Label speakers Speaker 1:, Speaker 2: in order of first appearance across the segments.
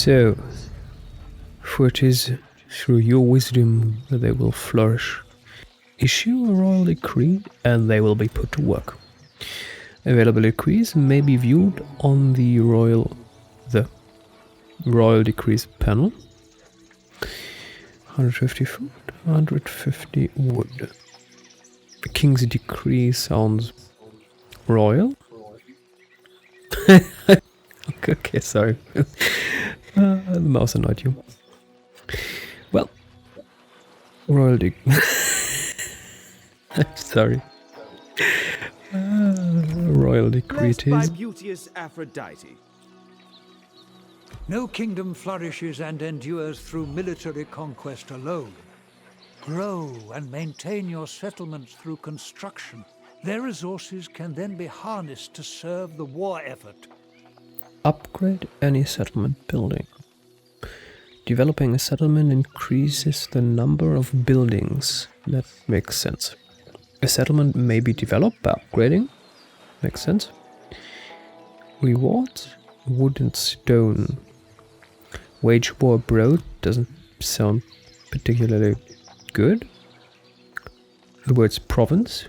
Speaker 1: So, for it is through your wisdom that they will flourish. Issue a royal decree and they will be put to work. Available decrees may be viewed on the royal decrees panel. 150 food, 150 wood. The king's decree sounds royal. Okay, sorry. The mouse annoyed you. Well, royal I'm sorry. Royal decree it is.
Speaker 2: By beauteous Aphrodite.
Speaker 3: No kingdom flourishes and endures through military conquest alone. Grow and maintain your settlements through construction. Their resources can then be harnessed to serve the war effort.
Speaker 1: Upgrade any settlement building. Developing a settlement increases the number of buildings. That makes sense. A settlement may be developed by upgrading. Makes sense. Rewards, wood and stone. Wage war abroad doesn't sound particularly good. The words province,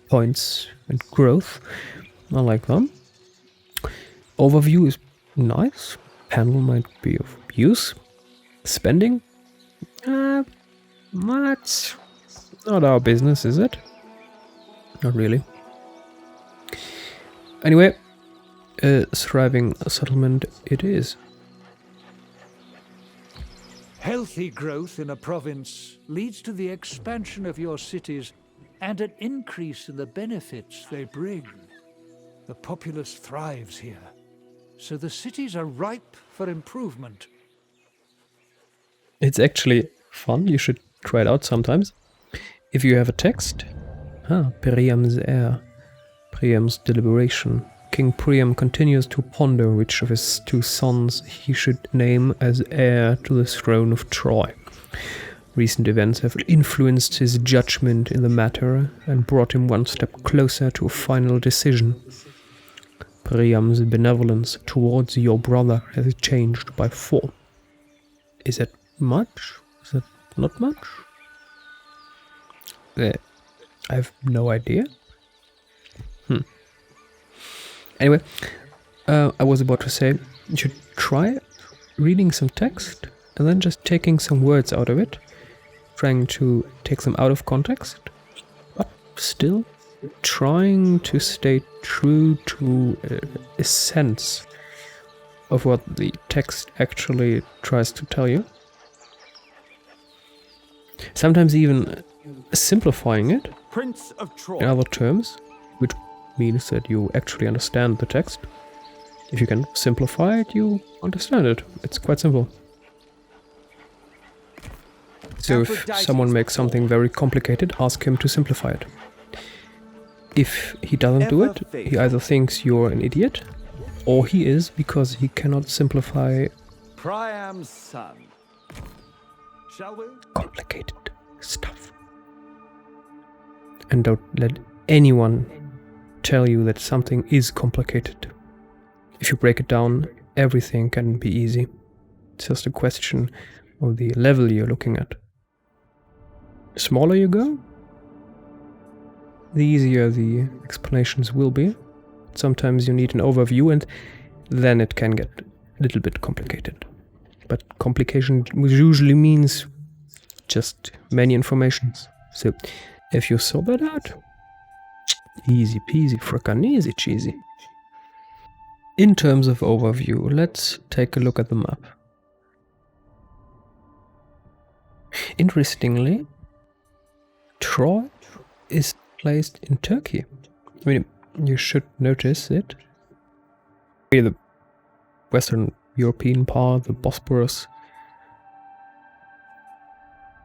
Speaker 1: points and growth, I like them. Overview is nice. Panel might be of use. Spending? That's not our business, is it? Not really. Anyway, a thriving settlement it is.
Speaker 3: Healthy growth in a province leads to the expansion of your cities and an increase in the benefits they bring. The populace thrives here, so the cities are ripe for improvement.
Speaker 1: It's actually fun, you should try it out sometimes. If you have a text, Priam's heir, Priam's deliberation. King Priam continues to ponder which of his two sons he should name as heir to the throne of Troy. Recent events have influenced his judgment in the matter and brought him one step closer to a final decision. Priam's benevolence towards your brother has changed by 4. Is that much? Is that not much? I have no idea. Anyway, I was about to say, you should try reading some text and then just taking some words out of it, trying to take them out of context, but still trying to stay true to a sense of what the text actually tries to tell you. Sometimes even simplifying it
Speaker 2: Prince of Troy.
Speaker 1: in other terms, which means that you actually understand the text. If you can simplify it, you understand it. It's quite simple. So if someone makes something very complicated, ask him to simplify it. If he doesn't do it, he either thinks you're an idiot, or he is because he cannot simplify
Speaker 2: Priam's son. Shall we?
Speaker 1: complicated stuff. And don't let anyone tell you that something is complicated. If you break it down, everything can be easy. It's just a question of the level you're looking at. The smaller you go, the easier the explanations will be. Sometimes you need an overview and then it can get a little bit complicated. But complication usually means just many informations. So if you sort that out, easy peasy, frickin' easy cheesy. In terms of overview, let's take a look at the map. Interestingly, Troy is placed in Turkey. I mean, you should notice it. The Western European part, the Bosporus,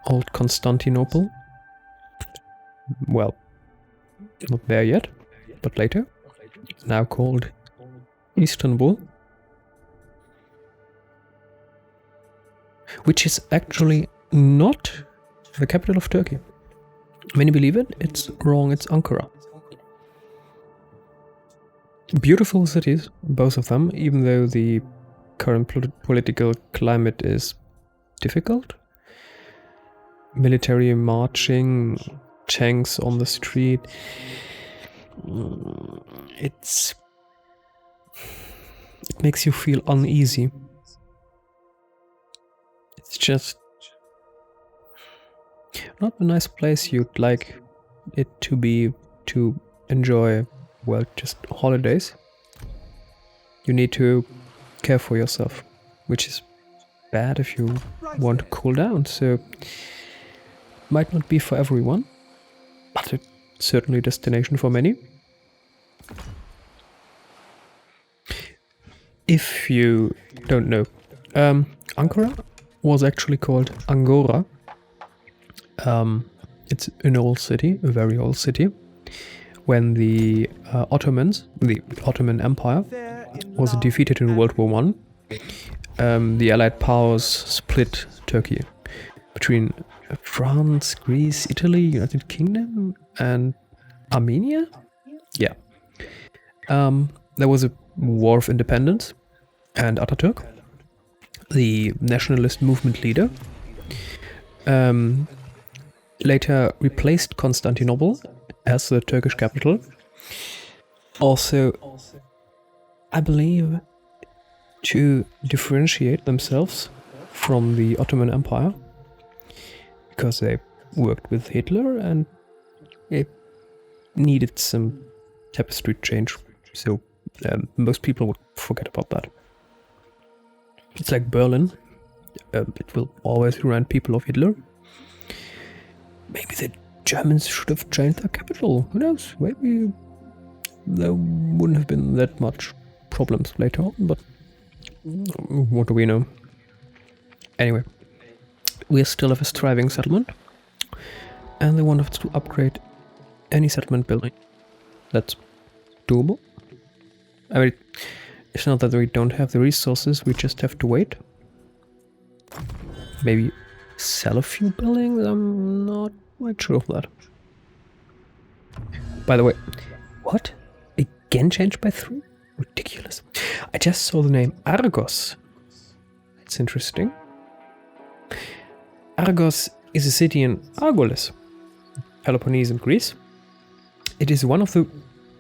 Speaker 1: Old Constantinople. Well, not there yet, but later. Now called Istanbul. Which is actually not the capital of Turkey. Many believe it, it's wrong, it's Ankara. Beautiful cities, both of them, even though the current political climate is difficult. Military marching, tanks on the street. It makes you feel uneasy. It's just not a nice place you'd like it to be to enjoy, well, just holidays. You need to care for yourself, which is bad if you want to cool down, so might not be for everyone, but it's certainly a destination for many. If you don't know, Ankara was actually called Angora. It's an old city, a very old city. When the Ottomans, the Ottoman Empire, was defeated in World War One, the Allied powers split Turkey between France, Greece, Italy, United Kingdom, and Armenia? Yeah. There was a war of independence, and Ataturk, the nationalist movement leader, later replaced Constantinople as the Turkish capital. Also, I believe, to differentiate themselves from the Ottoman Empire, because they worked with Hitler and it needed some tapestry change, so most people would forget about that. It's like Berlin. It will always remind people of Hitler. Maybe the Germans should have changed their capital. Who knows? Maybe there wouldn't have been that much problems later on, but what do we know? Anyway, we still have a thriving settlement, and they want us to upgrade any settlement building. That's doable. I mean, it's not that we don't have the resources, we just have to wait. Maybe sell a few buildings? I'm not quite sure of that. By the way, what? Again changed by 3? Ridiculous. I just saw the name Argos. That's interesting. Argos is a city in Argolis, Peloponnese in Greece. It is one of the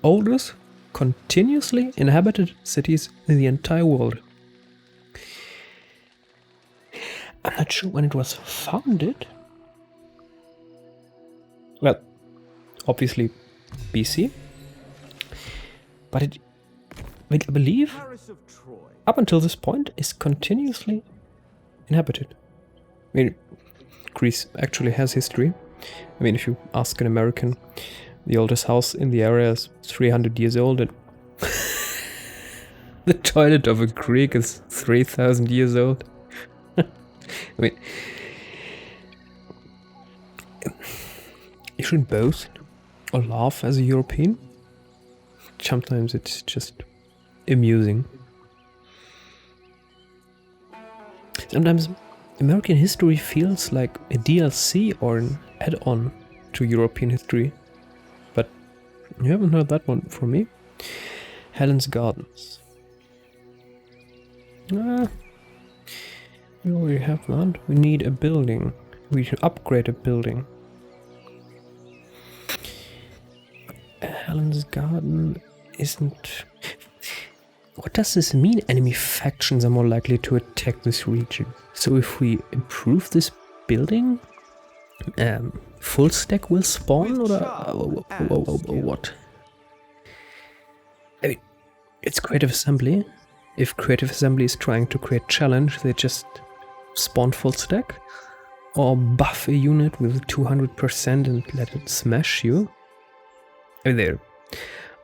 Speaker 1: oldest continuously inhabited cities in the entire world. I'm not sure when it was founded. Well, obviously BC. But it, I believe, up until this point, is continuously inhabited. I mean, Greece actually has history. I mean, if you ask an American, the oldest house in the area is 300 years old, and the toilet of a Greek is 3,000 years old. I mean, you should boast or laugh as a European. Sometimes it's just amusing. Sometimes American history feels like a DLC or an add-on to European history. But you haven't heard that one from me. Helen's Gardens. We already have that. We need a building. We should upgrade a building. Helen's Garden isn't... What does this mean? Enemy factions are more likely to attack this region. So if we improve this building, full stack will spawn, or what? I mean, it's Creative Assembly. If Creative Assembly is trying to create challenge, they just spawn full stack, or buff a unit with 200% and let it smash you. I mean, there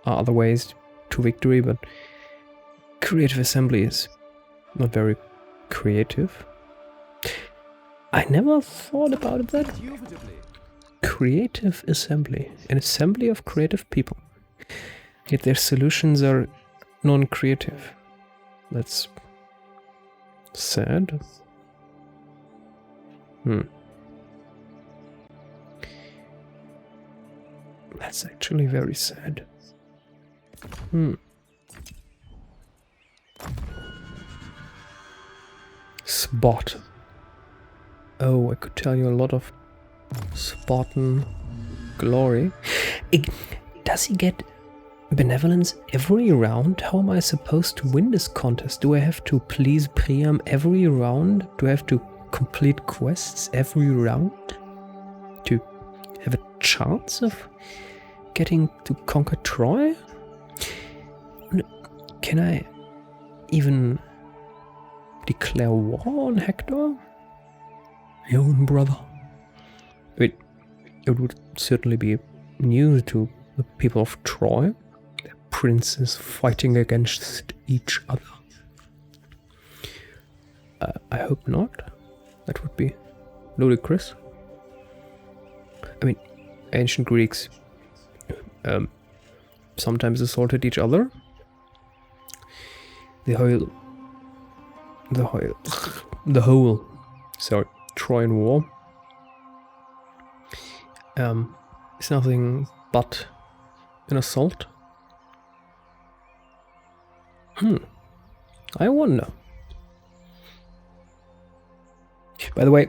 Speaker 1: are other ways to victory, but Creative Assembly is not very creative. I never thought about it that way. Creative Assembly, an assembly of creative people, yet their solutions are non-creative. That's sad. That's actually very sad. Spot. Oh, I could tell you a lot of Spartan glory. Does he get benevolence every round? How am I supposed to win this contest? Do I have to please Priam every round? Do I have to complete quests every round to have a chance of getting to conquer Troy? Can I even declare war on Hector? Your own brother. It would certainly be news to the people of Troy. Their princes fighting against each other. I hope not. That would be ludicrous. I mean, ancient Greeks sometimes assaulted each other. The whole Trojan War is nothing but an assault. I wonder. By the way,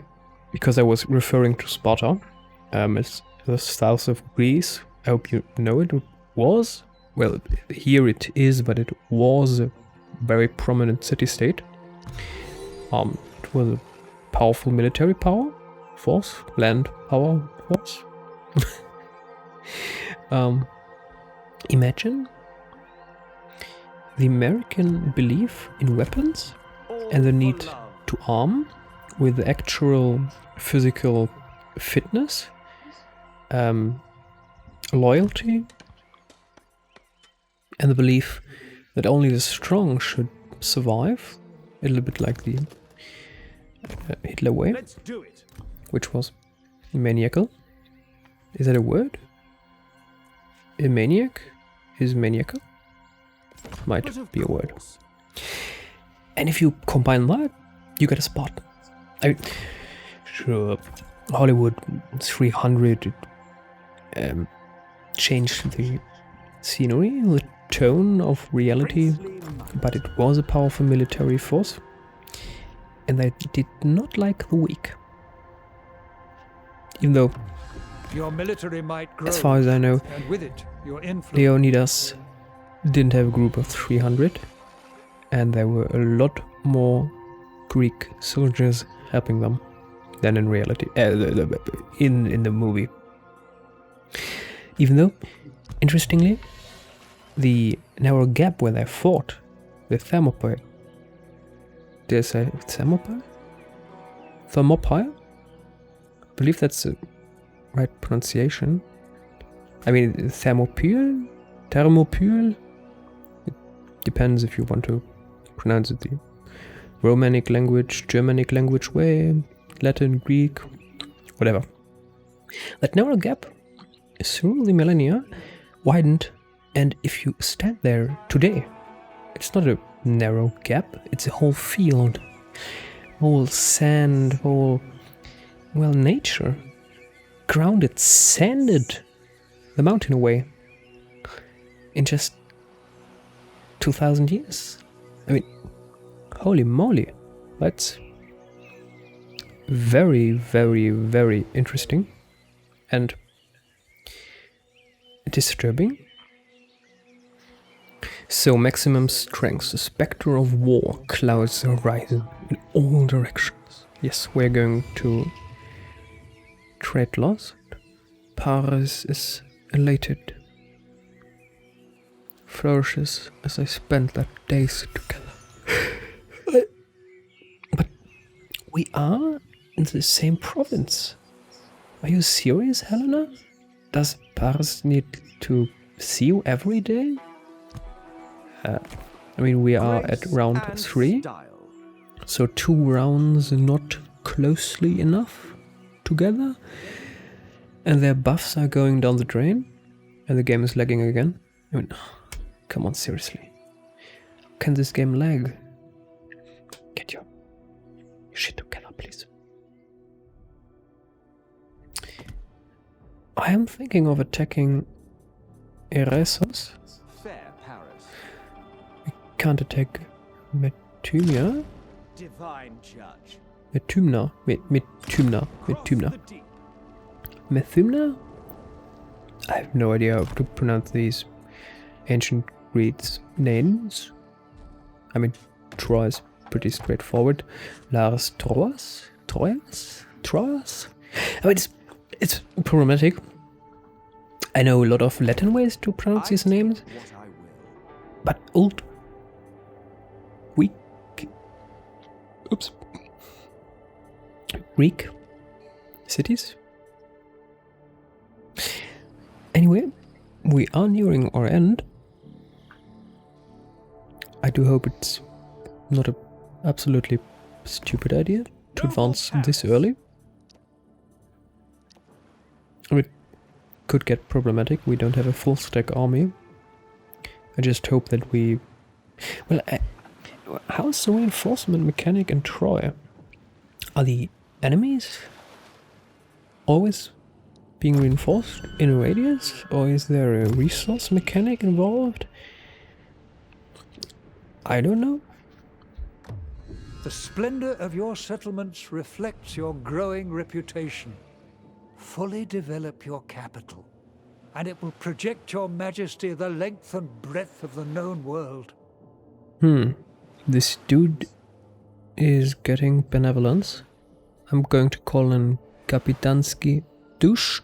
Speaker 1: because I was referring to Sparta, it's the south of Greece. I hope you know it. It was, well, here it is, but it was a very prominent city-state. It was a powerful military force, land power force. Imagine the American belief in weapons and the need to arm with actual physical fitness, loyalty, and the belief that only the strong should survive, a little bit like the Hitler way, which was maniacal. Is that a word? A maniac is maniacal? Might be a word. And if you combine that, you get a Spartan. I mean, sure, Hollywood 300 changed the scenery, the tone of reality, but it was a powerful military force, and they did not like the weak. Even though,
Speaker 3: your military might grow,
Speaker 1: as far as I know,
Speaker 3: and with it, your influence.
Speaker 1: Leonidas didn't have a group of 300, and there were a lot more Greek soldiers helping them than in reality, in the movie. Even though, interestingly, the narrow gap where they fought, the Thermopylae. Did I say Thermopylae? Thermopylae? I believe that's the right pronunciation. I mean, Thermopylae? It depends if you want to pronounce it the Romanic language, Germanic language way, Latin, Greek, whatever. That narrow gap through the millennia widened, and if you stand there today, it's not a narrow gap, it's a whole field, whole sand, whole, well, nature, grounded, sanded the mountain away in just 2,000 years. I mean, holy moly, that's very, very, very interesting and disturbing. So maximum strength, the spectre of war clouds the horizon in all directions. Yes, we're going to trade lost. Paris is elated, flourishes as I spent that days together. But we are in the same province. Are you serious, Helena? Does Paris need to see you every day? I mean, we are at round 3, so 2 rounds not closely enough together, and their buffs are going down the drain, and the game is lagging again. I mean, come on, seriously. Can this game lag? Get your shit together, please. I am thinking of attacking Eresos. We can't attack Methulia.
Speaker 2: divine judge.
Speaker 1: Methymna. Methymna. Methymna.
Speaker 2: The deep.
Speaker 1: Methymna? I have no idea how to pronounce these ancient Greeks names. I mean, Troy is pretty straightforward. Lars Troas? Troyas? Troyas? I mean, it's problematic. I know a lot of Latin ways to pronounce these names,
Speaker 2: What I will.
Speaker 1: but old Greek cities. Anyway, we are nearing our end. I do hope it's not an absolutely stupid idea to advance this early. It could get problematic. We don't have a full stack army. I just hope that we... Well, how's the reinforcement mechanic in Troy? Are the enemies always being reinforced in a radius? Or is there a resource mechanic involved? I don't know.
Speaker 3: The splendor of your settlements reflects your growing reputation. Fully develop your capital, and it will project your majesty the length and breadth of the known world.
Speaker 1: This dude is getting benevolence. I'm going to call him Kapitansky Douche.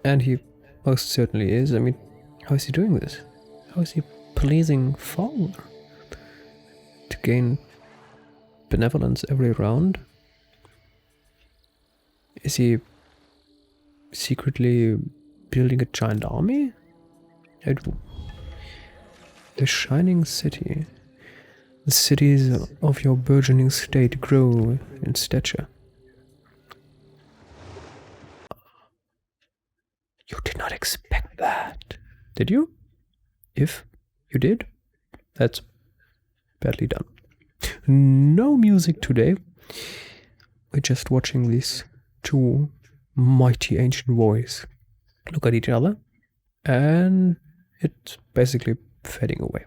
Speaker 1: And he most certainly is. I mean, how is he doing this? How is he pleasing Fong to gain benevolence every round? Is he secretly building a giant army? The shining city. The cities of your burgeoning state grow in stature. You did not expect that, did you? If you did, that's badly done. No music today. We're just watching these two mighty ancient warriors look at each other, and it's basically fading away.